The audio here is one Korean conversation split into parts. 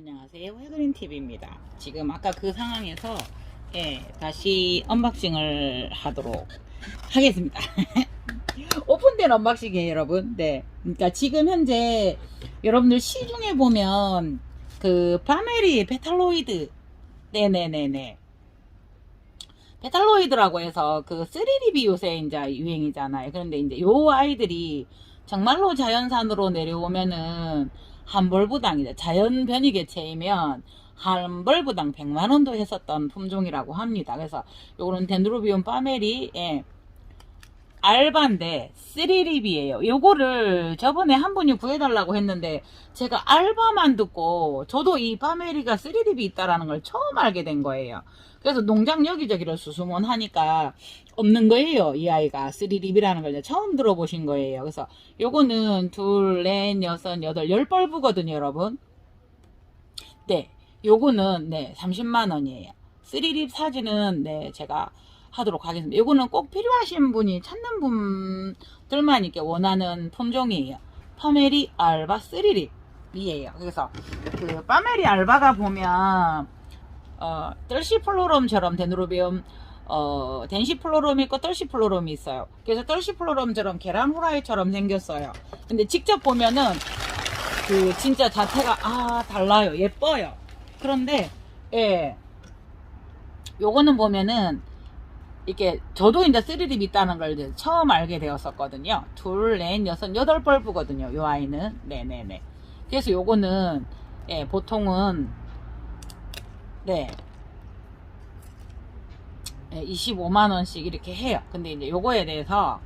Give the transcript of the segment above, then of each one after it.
안녕하세요, 해그린TV입니다. 지금 아까 그 상황에서 다시 언박싱을 하도록 하겠습니다. 오픈된 언박싱이에요, 여러분. 네, 그러니까 지금 현재 여러분들 시중에 보면 그 파메리 페탈로이드, 네네네네, 페탈로이드라고 해서 그 3DB 요새 이제 유행이잖아요. 그런데 이제 요 아이들이 정말로 자연산으로 내려오면은 한 벌부당 이제 자연 변이 개체이면 한 벌부당 100만원도 했었던 품종이라고 합니다. 그래서 요거는 덴드로비움 파메리 알바인데 3립이에요. 요거를 저번에 한 분이 구해달라고 했는데 제가 알바만 듣고 저도 이 파메리가 3립이 있다라는 걸 처음 알게 된 거예요. 그래서 농장 여기저기를 수소문하니까 없는 거예요. 이 아이가 3립이라는 걸 처음 들어보신 거예요. 그래서 요거는 둘, 넷, 여섯, 여덟, 10벌브거든요, 여러분. 네, 요거는 30만원이에요. 3립 사진은 제가 하도록 하겠습니다. 요거는 꼭 필요하신 분이 찾는 분들만 이렇게 원하는 품종이에요. 파메리 알바 3립이에요. 그래서 그 파메리 알바가 보면 뜰시플로럼처럼 덴드로비움 덴시플로럼이 있고 뜰시플로럼이 있어요. 그래서 뜰시플로럼처럼 계란 후라이처럼 생겼어요. 근데 직접 보면은 그 진짜 자태가 달라요. 예뻐요. 그런데 요거는 보면은 이렇게 저도 이제 3립 있다는 걸 이제 처음 알게 되었었거든요. 둘, 넷, 여섯, 8벌브거든요. 요 아이는. 네네네. 그래서 요거는 보통은 25만원씩 이렇게 해요. 근데 이제 요거에 대해서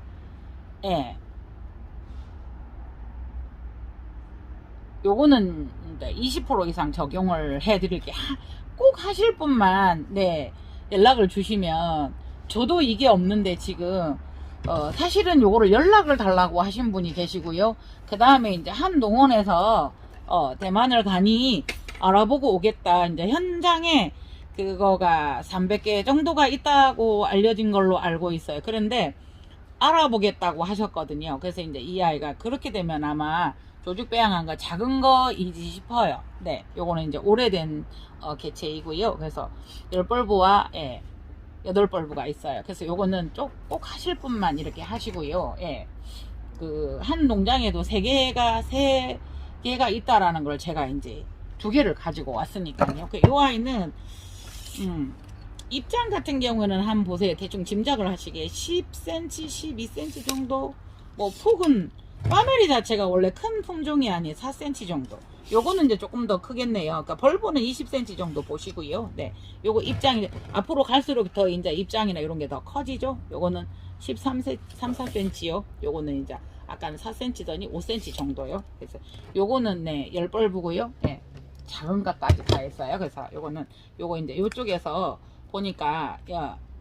요거는 20% 이상 적용을 해 드릴게요. 꼭 하실 분만 연락을 주시면, 저도 이게 없는데 지금 사실은 요거를 연락을 달라고 하신 분이 계시고요. 그 다음에 이제 한 농원에서 대만을 가니 알아보고 오겠다. 이제 현장에 그거가 300개 정도가 있다고 알려진 걸로 알고 있어요. 그런데 알아보겠다고 하셨거든요. 그래서 이제 이 아이가 그렇게 되면 아마 조직 배양한 거 작은 거이지 싶어요. 네, 요거는 이제 오래된 개체이고요. 그래서 10벌브와 8벌브가 있어요. 그래서 요거는 꼭 하실 분만 이렇게 하시고요. 그 한 농장에도 3개가 있다라는 걸 제가 이제 2개를 가지고 왔으니까요. 요 아이는 입장 같은 경우는 한번 보세요. 대충 짐작을 하시기에 10cm, 12cm 정도. 뭐 폭은 파메리 자체가 원래 큰 품종이 아닌 4cm 정도. 요거는 이제 조금 더 크겠네요. 그러니까 벌브는 20cm 정도 보시고요. 네, 요거 입장이 앞으로 갈수록 더 이제 입장이나 이런 게 더 커지죠. 요거는 4cm요. 요거는 이제 아까는 4cm더니 5cm 정도요. 그래서 요거는 10벌브고요. 작은 것까지 다 했어요. 그래서 요거 이제 요쪽에서 보니까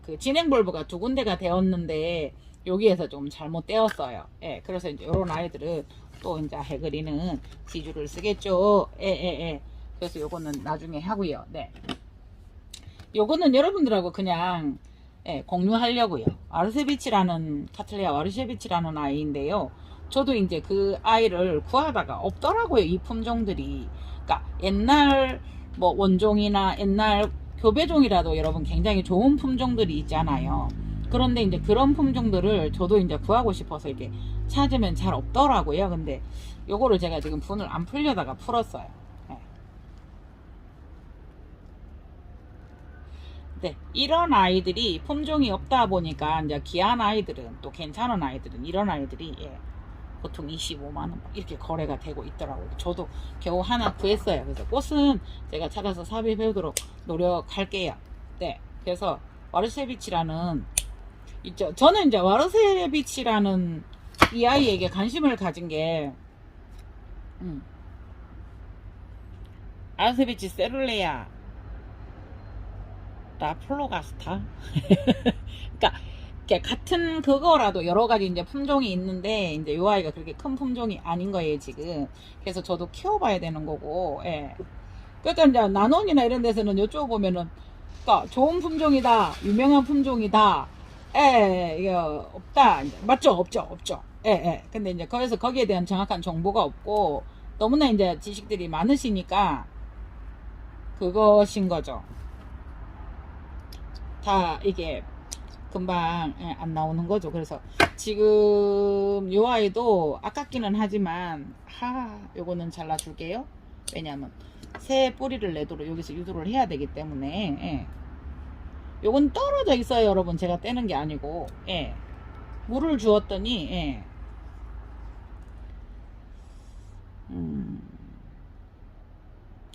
그 진행 벌브가 2군데가 되었는데 여기에서 좀 잘못 떼었어요. 그래서 이제 요런 아이들은 또 이제 해그리는 지주를 쓰겠죠. 그래서 요거는 나중에 하고요. 네. 요거는 여러분들하고 그냥 공유하려고요. 와르쉐비치라는 카틀레아 와르쉐비치라는 아이인데요. 저도 이제 그 아이를 구하다가 없더라고요. 이 품종들이. 그러니까 옛날 뭐 원종이나 옛날 교배종이라도 여러분 굉장히 좋은 품종들이 있잖아요. 그런데 이제 그런 품종들을 저도 이제 구하고 싶어서 이렇게 찾으면 잘 없더라고요. 근데 요거를 제가 지금 분을 안 풀려다가 풀었어요. 네, 이런 아이들이 품종이 없다 보니까 이제 귀한 아이들은, 또 괜찮은 아이들은, 이런 아이들이 보통 25만원 이렇게 거래가 되고 있더라고요. 저도 겨우 하나 구했어요. 그래서 꽃은 제가 찾아서 삽입해오도록 노력할게요. 네, 그래서 와르쉐비치라는 있죠. 저는 이제 와르쉐비치라는 이 아이에게 관심을 가진 게 와르쉐비치 세룰레아 라플로가스타 그러니까 같은 그거라도 여러 가지 이제 품종이 있는데 이제 요 아이가 그렇게 큰 품종이 아닌 거예요 지금. 그래서 저도 키워봐야 되는 거고. 그러니까 이제 나논이나 이런 데서는 요쪽 보면은 그러니까 좋은 품종이다, 유명한 품종이다, 이거 없다. 이제 맞죠? 없죠. 근데 이제 거기에 대한 정확한 정보가 없고 너무나 이제 지식들이 많으시니까 그것인 거죠. 다 이게 금방 안 나오는 거죠. 그래서 지금 요 아이도 아깝기는 하지만 요거는 잘라줄게요. 왜냐면 새 뿌리를 내도록 여기서 유도를 해야 되기 때문에 요건 떨어져 있어요. 여러분 제가 떼는 게 아니고 물을 주었더니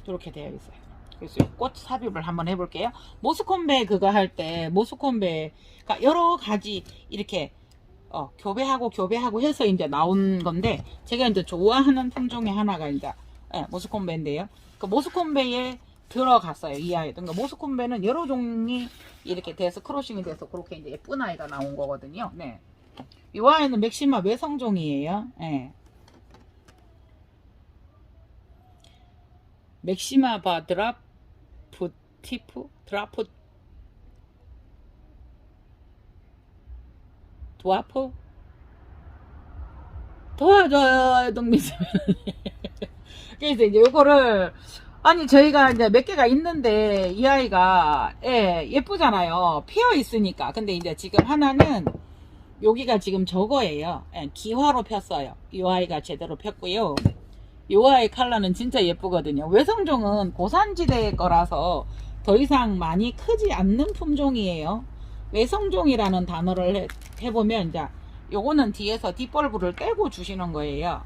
이렇게 되어 있어요. 그래서 꽃 삽입을 한번 해볼게요. 모스콘베 그거 할 때 모스콘베가 여러 가지 이렇게 교배하고 해서 이제 나온 건데 제가 이제 좋아하는 품종의 하나가 이제 모스콘베인데요. 그 모스콘베에 들어갔어요. 이 아이도. 그러니까 모스콘베는 여러 종이 이렇게 돼서 크로싱이 돼서 그렇게 이제 예쁜 아이가 나온 거거든요. 네. 이 아이는 맥시마 외성종이에요. 네. 맥시마 드라프 드와프 도와줘요 동미스. 그래서 이제 요거를 아니 저희가 이제 몇 개가 있는데 이 아이가 예쁘잖아요. 피어 있으니까. 근데 이제 지금 하나는 여기가 지금 저거예요. 기화로 폈어요. 이 아이가 제대로 폈고요. 이 아이 컬러는 진짜 예쁘거든요. 외성종은 고산지대 거라서 더 이상 많이 크지 않는 품종이에요. 외성종이라는 단어를 해보면 이제 요거는 뒤에서 뒷벌브를 떼고 주시는 거예요.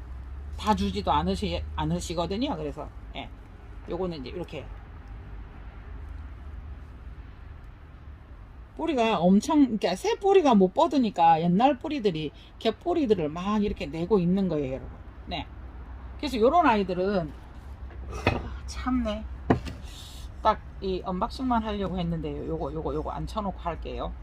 다 주지도 않으시거든요. 그래서 요거는 이제 이렇게 뿌리가 그러니까 새 뿌리가 못 뻗으니까 옛날 뿌리들이 겹뿌리들을 막 이렇게 내고 있는 거예요, 여러분. 네. 그래서 요런 아이들은 참네. 딱 이 언박싱만 하려고 했는데요. 요거 앉혀놓고 할게요.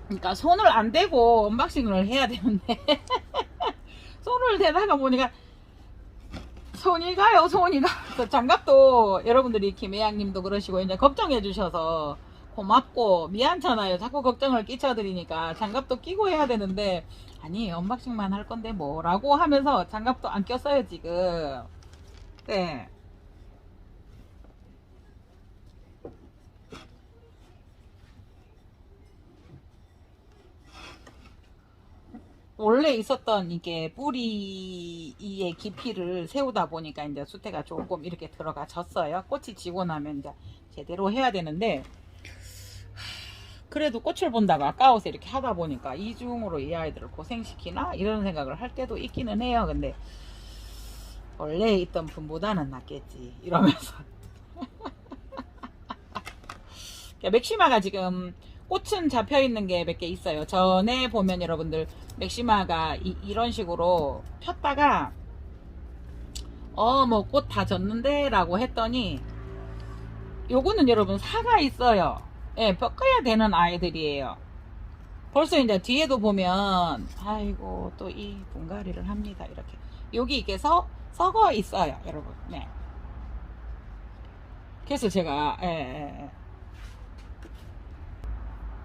그러니까 손을 안 대고 언박싱을 해야 되는데 손을 대다가 보니까 손이 가요. 장갑도 여러분들이 김혜양님도 그러시고 이제 걱정해 주셔서 고맙고 미안찮아요. 자꾸 걱정을 끼쳐드리니까 장갑도 끼고 해야 되는데 아니 언박싱만 할 건데 뭐라고 하면서 장갑도 안 꼈어요 지금. 네. 원래 있었던 이게 뿌리의 깊이를 세우다 보니까 이제 수태가 조금 이렇게 들어가졌어요. 꽃이 지고 나면 이제 제대로 해야 되는데 그래도 꽃을 본다고 아까워서 이렇게 하다 보니까 이중으로 이 아이들을 고생시키나 이런 생각을 할 때도 있기는 해요. 근데 원래 있던 분보다는 낫겠지 이러면서 맥시마가 지금 꽃은 잡혀 있는 게 몇 개 있어요. 전에 보면 여러분들 맥시마가 이런 식으로 폈다가 뭐 꽃 다 졌는데 라고 했더니 요거는 여러분 사가 있어요. 꺾어야 되는 아이들이에요. 벌써 이제 뒤에도 보면 아이고 또 이 분갈이를 합니다. 이렇게 여기 이게 썩어 있어요, 여러분. 네. 그래서 제가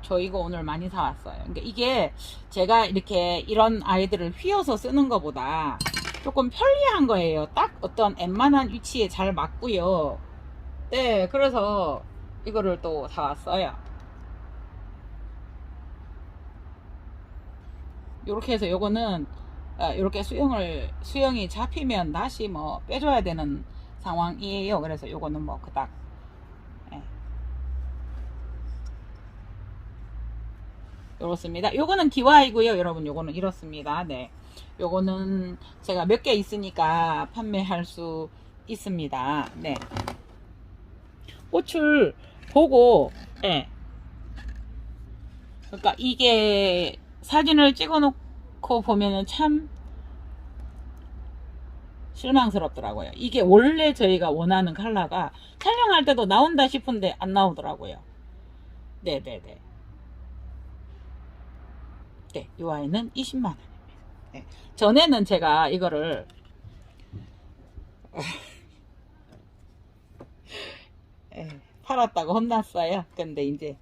저 이거 오늘 많이 사왔어요. 그러니까 이게 제가 이렇게 이런 아이들을 휘어서 쓰는 것보다 조금 편리한 거예요. 딱 어떤 웬만한 위치에 잘 맞고요. 네, 그래서 이거를 또 사왔어요. 요렇게 해서 요거는 이렇게 수영이 잡히면 다시 뭐 빼줘야 되는 상황이에요. 그래서 요거는 뭐 그닥 이렇습니다. 요거는 기와이고요. 여러분 요거는 이렇습니다. 네. 요거는 제가 몇 개 있으니까 판매할 수 있습니다. 네. 꽃을 보고 그러니까 이게 사진을 찍어 놓고 보면은 참 실망스럽더라고요. 이게 원래 저희가 원하는 컬러가 촬영할 때도 나온다 싶은데 안 나오더라고요. 네네네. 네, 이 아이는 20만원입니다. 네. 전에는 제가 이거를 팔았다고 혼났어요. 근데 이제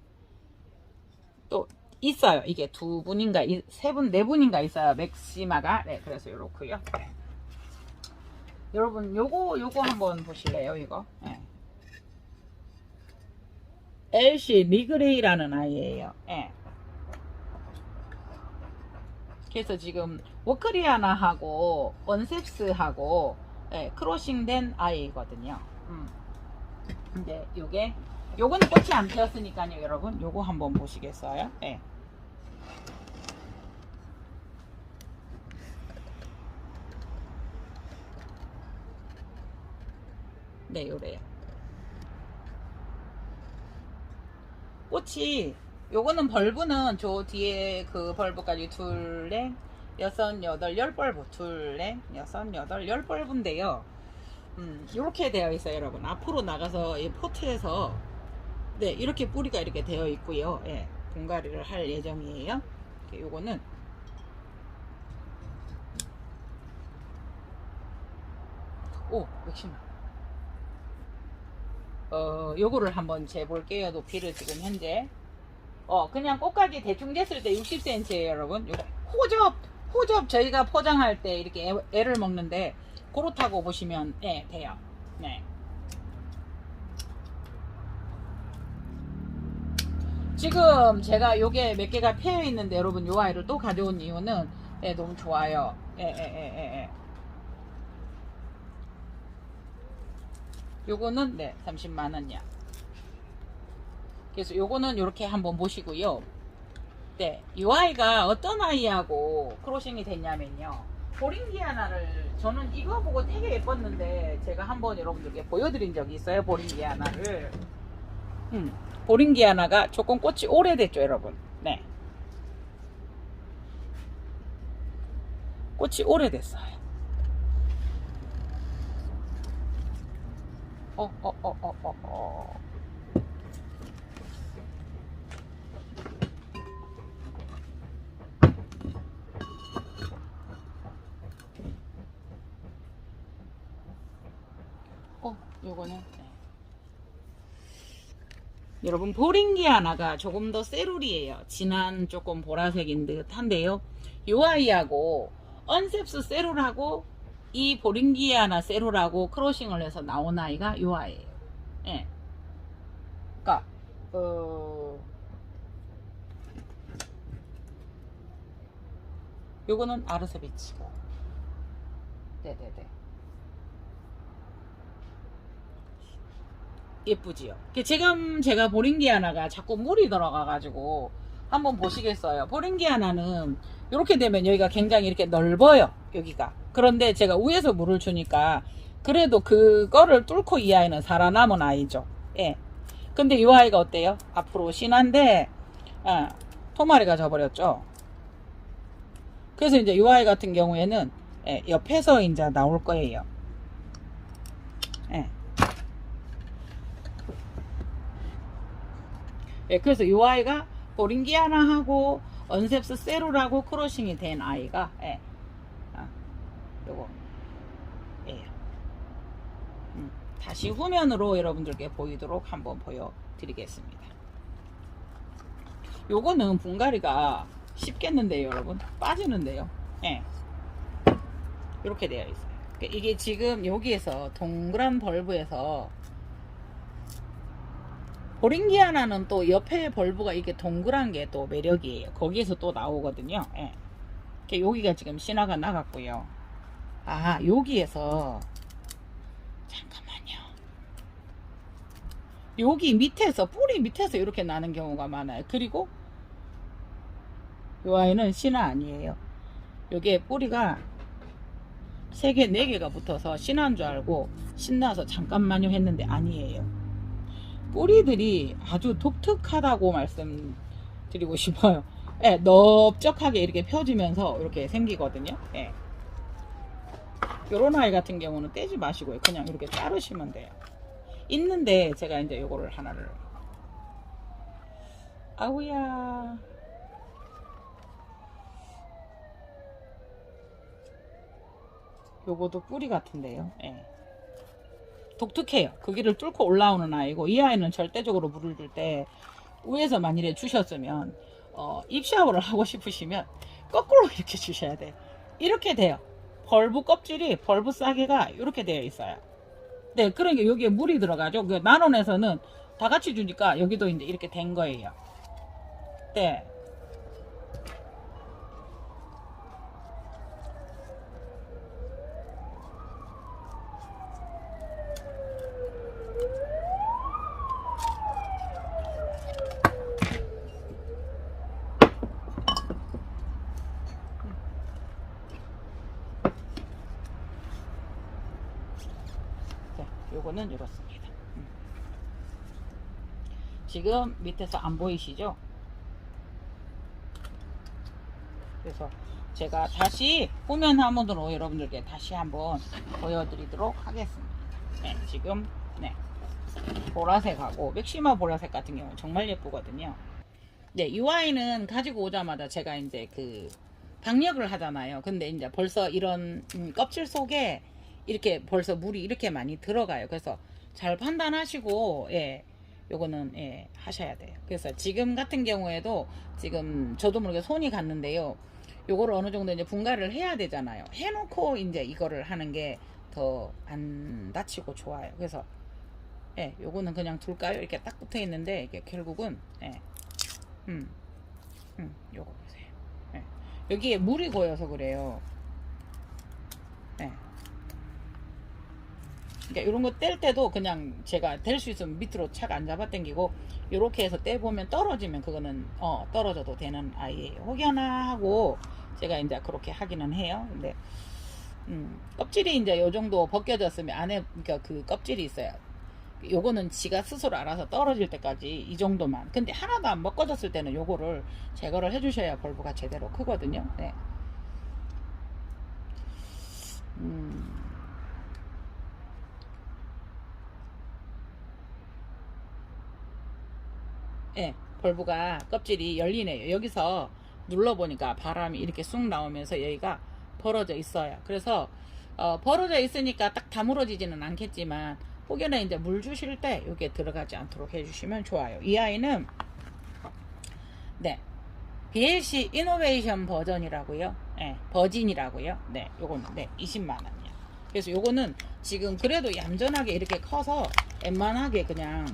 또 있어요. 이게 두 분인가, 세 분, 네 분인가 있어요. 맥시마가. 네, 그래서 요렇고요. 네. 여러분, 요거 한번 보실래요, 이거? 네. 엘시 리그레이라는 아이예요. 네. 그래서 지금 워크리아나하고 언셉스하고 네, 크로싱된 아이거든요. 근데 요거는 꽃이 안 피었으니까요, 여러분. 요거 한번 보시겠어요? 네. 네, 요래요. 꽃이 요거는 벌브는 저 뒤에 그 벌브까지 둘레 여섯 여덟 열 벌브 둘레 여섯 여덟 열 벌브인데요. 이렇게 되어 있어요, 여러분. 앞으로 나가서 이 포트에서 네 이렇게 뿌리가 이렇게 되어 있고요. 예, 분갈이를 할 예정이에요. 요거는 역시나 요거를 한번 재볼게요. 높이를 지금 현재 그냥 꽃까지 대충 쟀을 때 60cm예요, 여러분. 요거 호접 저희가 포장할 때 이렇게 애를 먹는데 그렇다고 보시면 돼요. 네. 지금 제가 요게 몇 개가 패여 있는데 여러분 요 아이를 또 가져온 이유는 너무 좋아요. 요거는 30만원이야. 그래서 요거는 요렇게 한번 보시고요. 네, 이 아이가 어떤 아이하고 크로싱이 됐냐면요. 보링기아나를 저는 이거 보고 되게 예뻤는데 제가 한번 여러분들께 보여드린 적이 있어요. 보링기아나를. 보링기아나가 조금 꽃이 오래됐죠, 여러분. 네. 꽃이 오래됐어요. 요거는 여러분 보링기아나가 조금 더 세룰이에요. 진한 조금 보라색인 듯한데요. 요 아이하고 언셉스 세룰하고 이 보링기아나 세룰하고 크로싱을 해서 나온 아이가 요 아이예요. 예. 그러니까 요거는 아르세비치고. 네네네. 예쁘지요. 지금 제가 보링기아나가 자꾸 물이 들어가 가지고 한번 보시겠어요. 보링기아나는 이렇게 되면 여기가 굉장히 이렇게 넓어요, 여기가. 그런데 제가 위에서 물을 주니까 그래도 그거를 뚫고 이 아이는 살아남은 아이죠. 예. 근데 이 아이가 어때요? 앞으로 신한데 토마리가 져버렸죠. 그래서 이제 이 아이 같은 경우에는 옆에서 이제 나올 거예요. 예. 그래서 이 아이가 보링기아나하고 언셉스 세룰하고 크로싱이 된 아이가 요거 다시 후면으로 여러분들께 보이도록 한번 보여드리겠습니다. 요거는 분갈이가 쉽겠는데요, 여러분. 빠지는데요. 이렇게 되어 있어요. 이게 지금 여기에서 동그란 벌브에서 보링기아나는 또 옆에 벌브가 이게 동그란 게 또 매력이에요. 거기에서 또 나오거든요. 여기가 지금 신화가 나갔고요. 여기에서 잠깐만요. 여기 밑에서 뿌리 밑에서 이렇게 나는 경우가 많아요. 그리고 이 아이는 신화 아니에요. 여기에 뿌리가 3개 4개가 붙어서 신화인 줄 알고 신나서 잠깐만요 했는데 아니에요. 뿌리들이 아주 독특하다고 말씀드리고 싶어요. 넓적하게 이렇게 펴지면서 이렇게 생기거든요. 요런 아이 같은 경우는 떼지 마시고요. 그냥 이렇게 자르시면 돼요. 있는데 제가 이제 요거를 하나를 아우야 요거도 뿌리 같은데요. 독특해요. 그 길을 뚫고 올라오는 아이고 이 아이는 절대적으로 물을 줄 때 위에서 만일에 주셨으면 입샤워를 하고 싶으시면 거꾸로 이렇게 주셔야 돼요. 이렇게 돼요. 벌브 껍질이 벌브 싸개가 이렇게 되어 있어요. 네, 그러니까 여기에 물이 들어가죠. 그 나눔에서는 다 같이 주니까 여기도 이제 이렇게 된 거예요. 네. 요거는 이렇습니다. 지금 밑에서 안 보이시죠? 그래서 제가 다시 후면 화면으로 여러분들께 다시 한번 보여드리도록 하겠습니다. 네, 지금 네, 보라색하고 맥시마 보라색 같은 경우 정말 예쁘거든요. 네, 이 와인은 가지고 오자마자 제가 이제 그 방역을 하잖아요. 근데 이제 벌써 이런 껍질 속에 이렇게 벌써 물이 이렇게 많이 들어가요. 그래서 잘 판단하시고 예, 요거는 예, 하셔야 돼요. 그래서 지금 같은 경우에도 지금 저도 모르게 손이 갔는데요. 요거를 어느 정도 이제 분갈을 해야 되잖아요. 해놓고 이제 이거를 하는 게 더 안 다치고 좋아요. 그래서 예, 요거는 그냥 둘까요? 이렇게 딱 붙어 있는데 이게 결국은 예, 요거 보세요. 예, 여기에 물이 고여서 그래요. 예. 그러니까 이런 거 뗄 때도 그냥 제가 될 수 있으면 밑으로 착 안 잡아 당기고 이렇게 해서 떼보면 떨어지면 그거는 떨어져도 되는 아이예요. 혹여나 하고 제가 이제 그렇게 하기는 해요. 근데 껍질이 이제 요 정도 벗겨졌으면 안에 그러니까 그 껍질이 있어요. 요거는 지가 스스로 알아서 떨어질 때까지 이 정도만. 근데 하나도 안 벗겨졌을 때는 요거를 제거를 해주셔야 벌브가 제대로 크거든요. 네. 예, 벌브가 껍질이 열리네요. 여기서 눌러보니까 바람이 이렇게 쑥 나오면서 여기가 벌어져 있어요. 그래서 벌어져 있으니까 딱 다물어지지는 않겠지만 혹여나 이제 물 주실 때 여기에 들어가지 않도록 해주시면 좋아요. 이 아이는 네, BLC 이노베이션 버전이라고요. 네, 버진이라고요. 네, 요거는 네, 20만원이요. 그래서 요거는 지금 그래도 얌전하게 이렇게 커서 웬만하게 그냥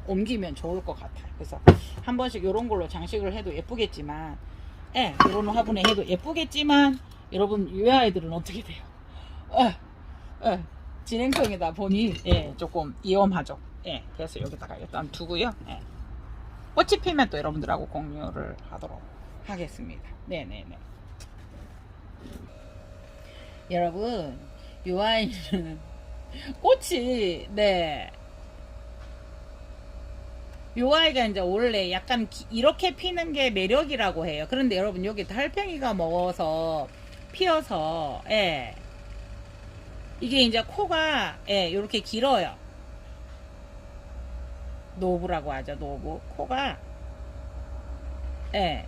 옮기면 좋을 것 같아요. 그래서 한 번씩 이런 걸로 장식을 해도 예쁘겠지만, 예, 이런 화분에 해도 예쁘겠지만, 여러분 이 아이들은 어떻게 돼요? 진행성이다 보니 예, 조금 위험하죠. 예, 그래서 여기다가 일단 두고요. 예. 꽃이 피면 또 여러분들하고 공유를 하도록 하겠습니다. 네네네. 여러분, 이 아이는 꽃이 네. 요 아이가 이제 원래 약간 이렇게 피는 게 매력이라고 해요. 그런데 여러분 여기 달팽이가 먹어서 피어서 예. 이게 이제 코가 예, 이렇게 길어요. 노브라고 하죠. 노브. 코가 예.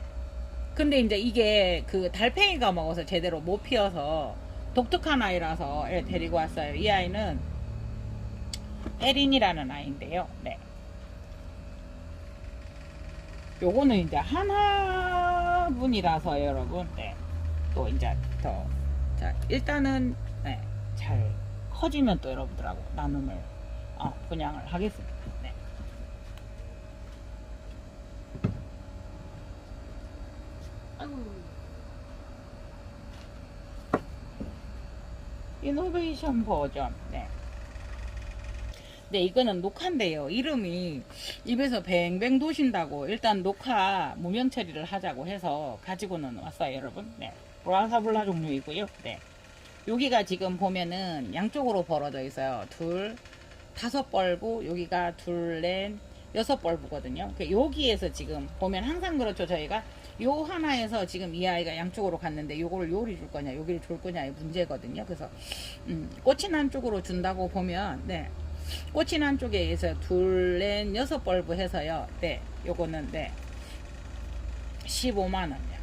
근데 이제 이게 그 달팽이가 먹어서 제대로 못 피어서 독특한 아이라서 예, 데리고 왔어요. 이 아이는 에린이라는 아이인데요. 네. 요거는 이제 하나분이라서 여러분 네. 또 이제 더 자, 일단은 네, 잘 커지면 또 여러분들하고 나눔을 분양을 하겠습니다. 네. 이노베이션 버전 네. 네, 이거는 녹화인데요. 이름이 입에서 뱅뱅 도신다고 일단 녹화 무명 처리를 하자고 해서 가지고는 왔어요, 여러분. 네, 브라사블라 종류이고요. 네, 여기가 지금 보면은 양쪽으로 벌어져 있어요. 둘, 5벌브, 여기가 둘, 넷, 6벌브거든요. 여기에서 지금 보면 항상 그렇죠. 저희가 요 하나에서 지금 이 아이가 양쪽으로 갔는데 요거를 요리 줄 거냐, 여기를 줄 거냐의 문제거든요. 그래서 꽃이 난 쪽으로 준다고 보면 네. 꽃이 난 쪽에서 둘, 넷, 6벌브 해서요. 네, 요거는 네, 15만원이요.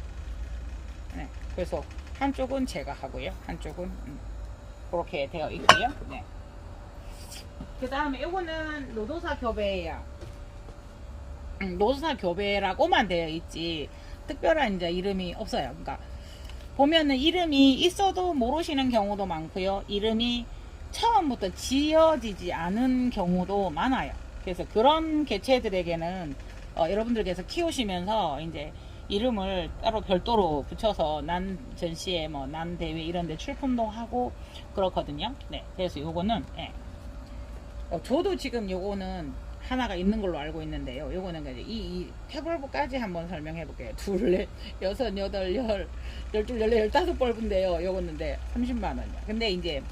네, 그래서 한쪽은 제가 하고요. 한쪽은 그렇게 되어 있고요. 네. 그 다음에 요거는 노도사 교배예요. 노도사 교배라고만 되어 있지 특별한 이제 이름이 없어요. 그러니까 보면은 이름이 있어도 모르시는 경우도 많고요. 이름이 처음부터 지어지지 않은 경우도 많아요. 그래서 그런 개체들에게는 여러분들께서 키우시면서 이제 이름을 따로 별도로 붙여서 난 전시회 뭐 난 대회 이런 데 출품도 하고 그렇거든요. 네. 그래서 요거는 예. 저도 지금 요거는 하나가 있는 걸로 알고 있는데요. 요거는 이제 이 태블브까지 한번 설명해 볼게요. 둘, 넷, 여섯, 여덟, 열, 열둘, 열네, 열다섯 벌브인데요. 요거는데 30만 원이요. 근데 이제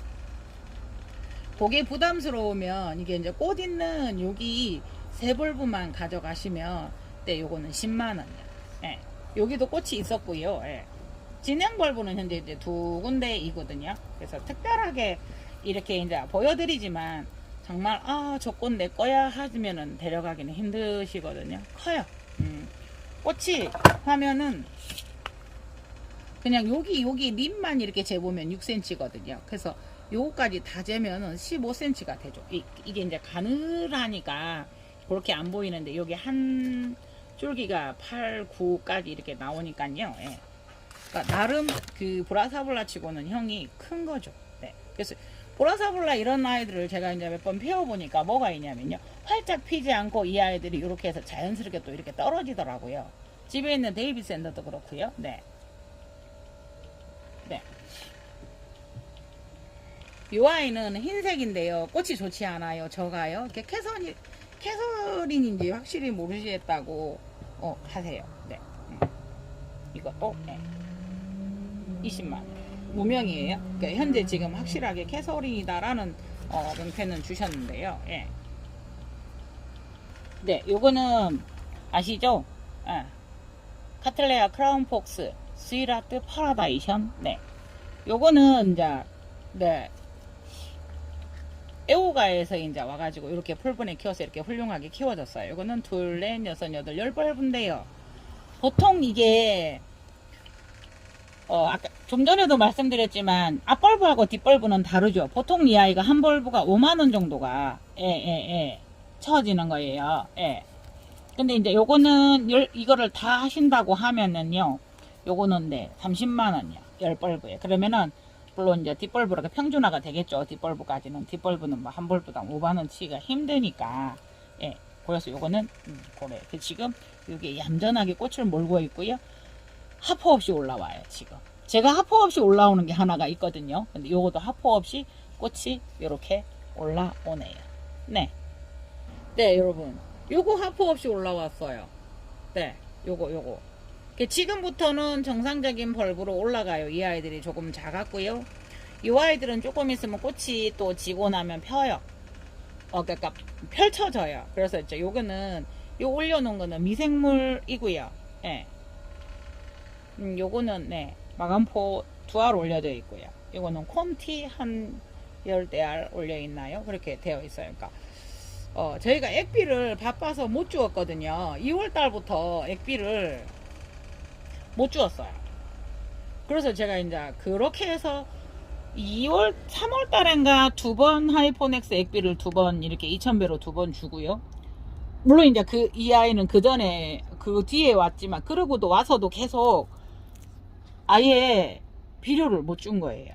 그게 부담스러우면 이게 이제 꽃 있는 여기 세 벌브만 가져가시면 네, 요거는 10만 원이요. 예. 여기도 꽃이 있었고요. 예. 진행 벌브는 현재 이제 두 군데이거든요. 그래서 특별하게 이렇게 이제 보여드리지만 정말 저 꽃 내 거야 하면은 데려가기는 힘드시거든요. 커요. 꽃이 하면은 그냥 여기 립만 이렇게 재보면 6cm거든요. 그래서 요거까지 다 재면은 15cm가 되죠. 이게 이제 가늘하니까 그렇게 안 보이는데 여기 한 줄기가 8, 9까지 이렇게 나오니까요. 예. 그러니까 나름 그 브라사블라 치고는 형이 큰 거죠. 네. 그래서 브라사블라 이런 아이들을 제가 이제 몇 번 피워보니까 뭐가 있냐면요. 활짝 피지 않고 이 아이들이 이렇게 해서 자연스럽게 또 이렇게 떨어지더라고요. 집에 있는 데이비 샌더도 그렇고요. 네. 네. 이 아이는 흰색인데요. 꽃이 좋지 않아요. 적어요. 이렇게 캐서린인지 확실히 모르시겠다고 하세요. 네. 이것도 네. 20만 원. 무명이에요. 그러니까 현재 지금 확실하게 캐서린이다라는 명패는 주셨는데요. 예. 네, 요거는 아시죠? 예. 카틀레아 크라운 폭스 스위라트 파라다이션. 네. 요거는 이제 네. 애호가에서 이제 와가지고 이렇게 풀분에 키워서 이렇게 훌륭하게 키워졌어요. 요거는 둘, 넷, 여섯, 여덟, 열 벌브인데요. 보통 이게 아까 좀 전에도 말씀드렸지만 앞벌브하고 뒷벌브는 다르죠. 보통 이 아이가 한 벌브가 5만원 정도가 쳐지는 거예요. 예. 근데 이제 요거는 이거를 다 하신다고 하면은요, 요거는 네 30만원이요. 10벌브에. 그러면은 물론 이제 뒷벌브라가 평준화가 되겠죠. 뒷벌브까지는. 뒷벌브는 뭐 한 벌브당 5만원 치기가 힘드니까. 예. 그래서 요거는 그래. 지금 이게 얌전하게 꽃을 몰고 있고요. 하포 없이 올라와요. 지금 제가 하포 없이 올라오는 게 하나가 있거든요. 근데 요것도 하포 없이 꽃이 이렇게 올라오네요. 네, 네 여러분, 요거 하포 없이 올라왔어요. 네, 요거 지금부터는 정상적인 벌브로 올라가요. 이 아이들이 조금 작았고요. 이 아이들은 조금 있으면 꽃이 또 지고 나면 펴요. 그러니까 펼쳐져요. 그래서 이제 요거는 요 올려놓은 거는 미생물이고요. 예. 요거는 네 마감포 2알 올려져 있고요. 요거는 콘티 한 10대알 올려 있나요? 그렇게 되어 있어요. 그러니까 저희가 액비를 바빠서 못 주었거든요. 2월 달부터 액비를 못 주었어요. 그래서 제가 이제 그렇게 해서 3월 달인가 2번 하이포넥스 액비를 2번 이렇게 2000배로 2번 주고요. 물론 이제 이 아이는 그 전에 그 뒤에 왔지만 그러고도 와서도 계속 아예 비료를 못 준 거예요.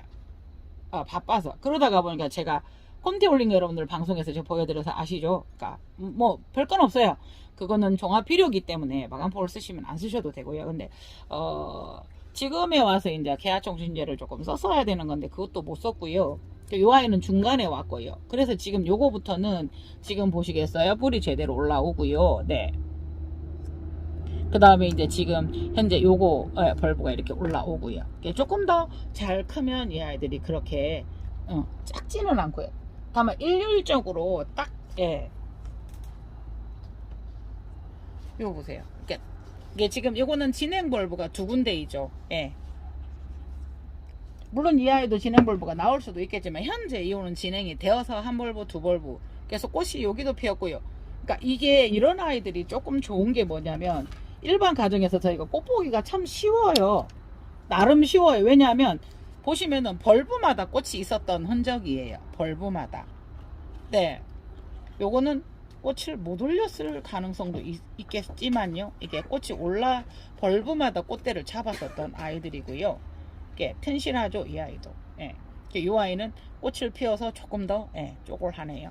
바빠서. 그러다가 보니까 제가 콘티 올린 거 여러분들 방송에서 제가 보여드려서 아시죠? 그러니까 뭐 별건 없어요. 그거는 종합 비료기 때문에 마감포를 쓰시면 안 쓰셔도 되고요. 근데 지금에 와서 이제 계하청진제를 조금 썼어야 되는 건데 그것도 못 썼고요. 요 아이는 중간에 왔고요. 그래서 지금 요거부터는 지금 보시겠어요? 뿌리 제대로 올라오고요. 네. 그 다음에 이제 지금 현재 요거 벌브가 이렇게 올라오고요. 조금 더 잘 크면 이 아이들이 그렇게 작지는 않고요. 다만 일률적으로 딱 이거 보세요. 이게 지금 요거는 진행 벌브가 두 군데이죠. 예. 물론 이 아이도 진행 벌브가 나올 수도 있겠지만 현재 이거는 진행이 되어서 한 벌브, 두 벌브. 그래서 꽃이 여기도 피었고요. 그러니까 이게 이런 아이들이 조금 좋은 게 뭐냐면 일반 가정에서 저희가 꽃 보기가 참 쉬워요. 나름 쉬워요. 왜냐하면 보시면은 벌브마다 꽃이 있었던 흔적이에요. 벌브마다. 네. 요거는 꽃을 못 올렸을 가능성도 있겠지만요. 이게 꽃이 올라 벌브마다 꽃대를 잡았었던 아이들이고요. 이게 튼실하죠, 이 아이도. 예. 이 아이는 꽃을 피워서 조금 더 쪼글하네요.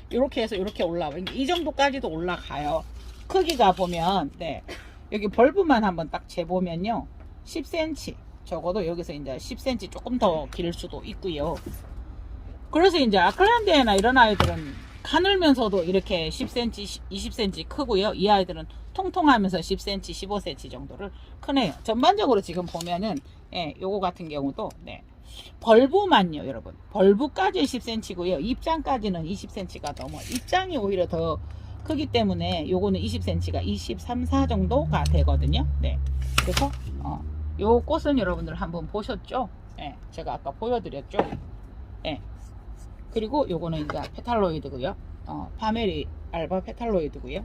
이렇게 해서 이렇게 올라와요. 이 정도까지도 올라가요. 크기가 보면 여기 벌브만 한번 딱 재보면요, 10cm, 적어도 여기서 이제 10cm 조금 더 길 수도 있고요. 그래서 이제 아클란디아나 이런 아이들은 가늘면서도 이렇게 10cm, 20cm 크고요. 이 아이들은 통통하면서 10cm, 15cm 정도를 크네요. 전반적으로 지금 보면은 요거 같은 경우도 벌브만요, 여러분. 벌브까지 10cm고요. 입장까지는 20cm가 넘어요. 입장이 오히려 더 크기 때문에 요거는 20cm가 23, 4 정도가 되거든요. 그래서 요 꽃은 여러분들 한번 보셨죠? 제가 아까 보여드렸죠? 그리고 요거는 이제 페탈로이드고요. 파메리 알바 페탈로이드고요.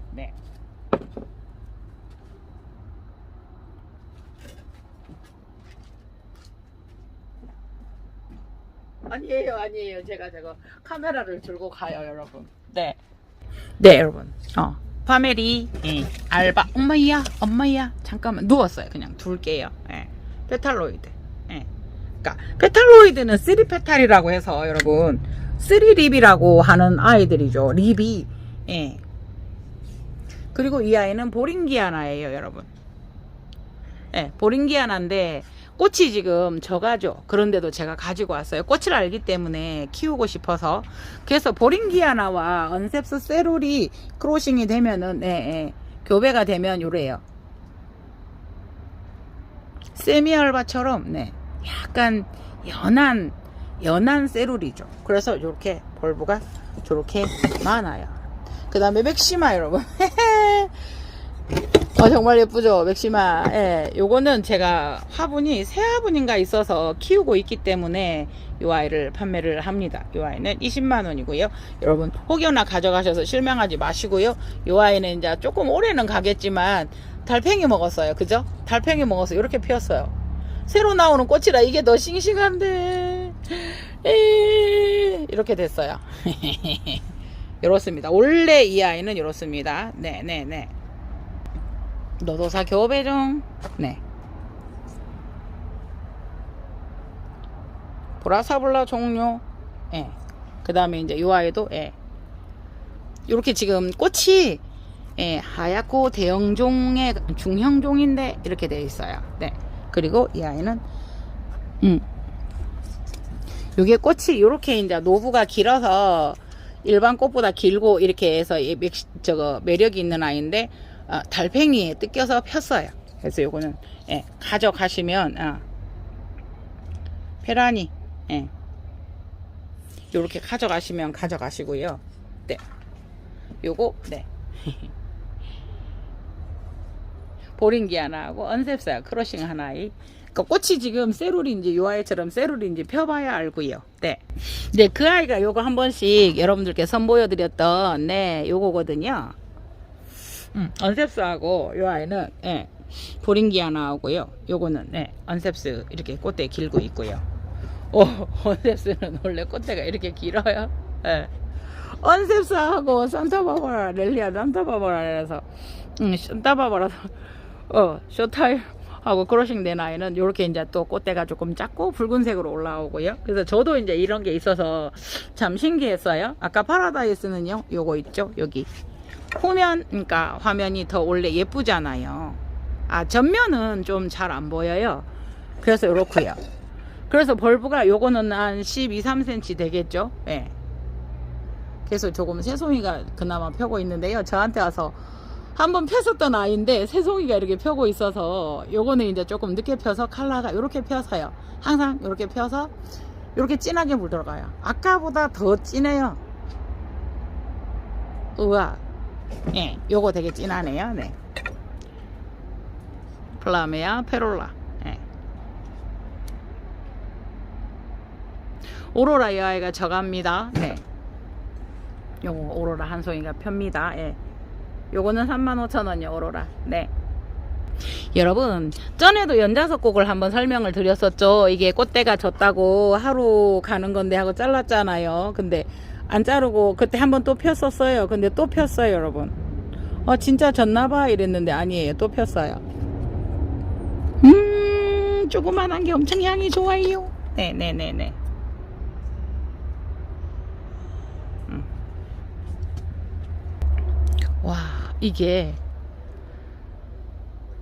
아니에요. 제가 카메라를 들고 가요, 여러분. 여러분. 파메리 알바. 엄마야. 잠깐만 누웠어요. 그냥 둘게요. 페탈로이드. 그러니까 페탈로이드는 3페탈이라고 해서 여러분 3립이라고 하는 아이들이죠. 립이. 그리고 이 아이는 보링기아나예요, 여러분. 보링기아나인데 꽃이 지금 적하죠. 그런데도 제가 가지고 왔어요. 꽃을 알기 때문에 키우고 싶어서. 그래서 보링기아나와 언셉스 세룰이 크로싱이 되면은 교배가 되면 요래요. 세미알바처럼 약간 연한 세룰이죠. 그래서 이렇게 벌브가 저렇게 많아요. 그 다음에 맥시마, 여러분. 정말 예쁘죠, 맥시마. 요거는 제가 화분이 새 화분인가 있어서 키우고 있기 때문에 이 아이를 판매를 합니다. 이 아이는 20만원이고요. 여러분 혹여나 가져가셔서 실망하지 마시고요. 이 아이는 이제 조금 오래는 가겠지만 달팽이 먹었어요. 그죠? 달팽이 먹어서 이렇게 피었어요. 새로 나오는 꽃이라 이게 더 싱싱한데 이렇게 됐어요. 이렇습니다. 원래 이 아이는 이렇습니다. 노도사 교배 중. 보라사블라 종류. 그 다음에 이제 이 아이도 이렇게 지금 꽃이 하얗고 대형종의 중형종인데 이렇게 되어 있어요. 그리고 이 아이는 요게 꽃이 이렇게 이제 노부가 길어서 일반 꽃보다 길고 이렇게 해서 매력이 있는 아이인데 달팽이에 뜯겨서 폈어요. 그래서 요거는 가져가시면 페라니 요렇게 가져가시면 가져가시고요. 요거 보링기아나하고 언셉스야 크로싱 하나이. 그러니까 꽃이 지금 세룰인지 요 아이처럼 세룰인지 펴봐야 알고요. 그 아이가 요거 한 번씩 여러분들께 선보여드렸던 요거거든요. 언셉스하고 요 아이는 보링기아나하고요. 요거는 언셉스 이렇게 꽃대 길고 있고요. 언셉스는 원래 꽃대가 이렇게 길어요. 언셉스하고 산타바바라 렐리아 산타바바라에서 산타바바라 쇼타일 하고 크로싱 된 아이는 요렇게 이제 또 꽃대가 조금 작고 붉은색으로 올라오고요. 그래서 저도 이제 이런 게 있어서 참 신기했어요. 아까 파라다이스는요, 요거 있죠, 여기 후면, 그러니까 화면이 더 원래 예쁘잖아요. 전면은 좀 잘 안 보여요. 그래서 요렇고요. 그래서 벌브가 요거는 한 12, 3cm 되겠죠. 그래서 조금 새송이가 그나마 펴고 있는데요. 저한테 와서 한번 폈었던 아이인데 새송이가 이렇게 펴고 있어서 요거는 이제 조금 늦게 펴서 컬러가 이렇게 펴서요. 항상 이렇게 펴서 이렇게 진하게 물 들어가요. 아까보다 더 진해요. 우와. 요거 되게 진하네요. 플라메아 페롤라. 오로라 이 아이가 저갑니다. 요거 오로라 한 송이가 펴니다. 요거는 35,000원이요, 오로라. 여러분, 전에도 연자석곡을 한번 설명을 드렸었죠. 이게 꽃대가 졌다고 하루 가는 건데 하고 잘랐잖아요. 근데 안 자르고 그때 한번 또 폈었어요. 근데 또 폈어요, 여러분. 진짜 졌나봐 이랬는데 아니에요. 또 폈어요. 조그만한 게 엄청 향이 좋아요. 네네네네. 와, 이게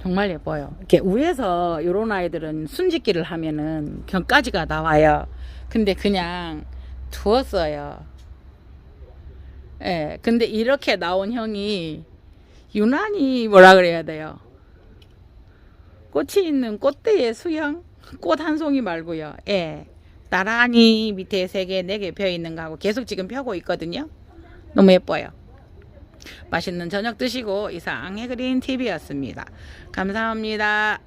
정말 예뻐요. 이렇게 위에서 요런 아이들은 순짓기를 하면은 견까지가 나와요. 근데 그냥 두었어요. 예, 근데 이렇게 나온 형이 유난히 뭐라 그래야 돼요. 꽃이 있는 꽃대의 수형? 꽃 한 송이 말고요. 예. 나란히 밑에 3개, 4개 펴 있는 거 하고 계속 지금 펴고 있거든요. 너무 예뻐요. 맛있는 저녁 드시고 이상 해그린 TV였습니다. 감사합니다.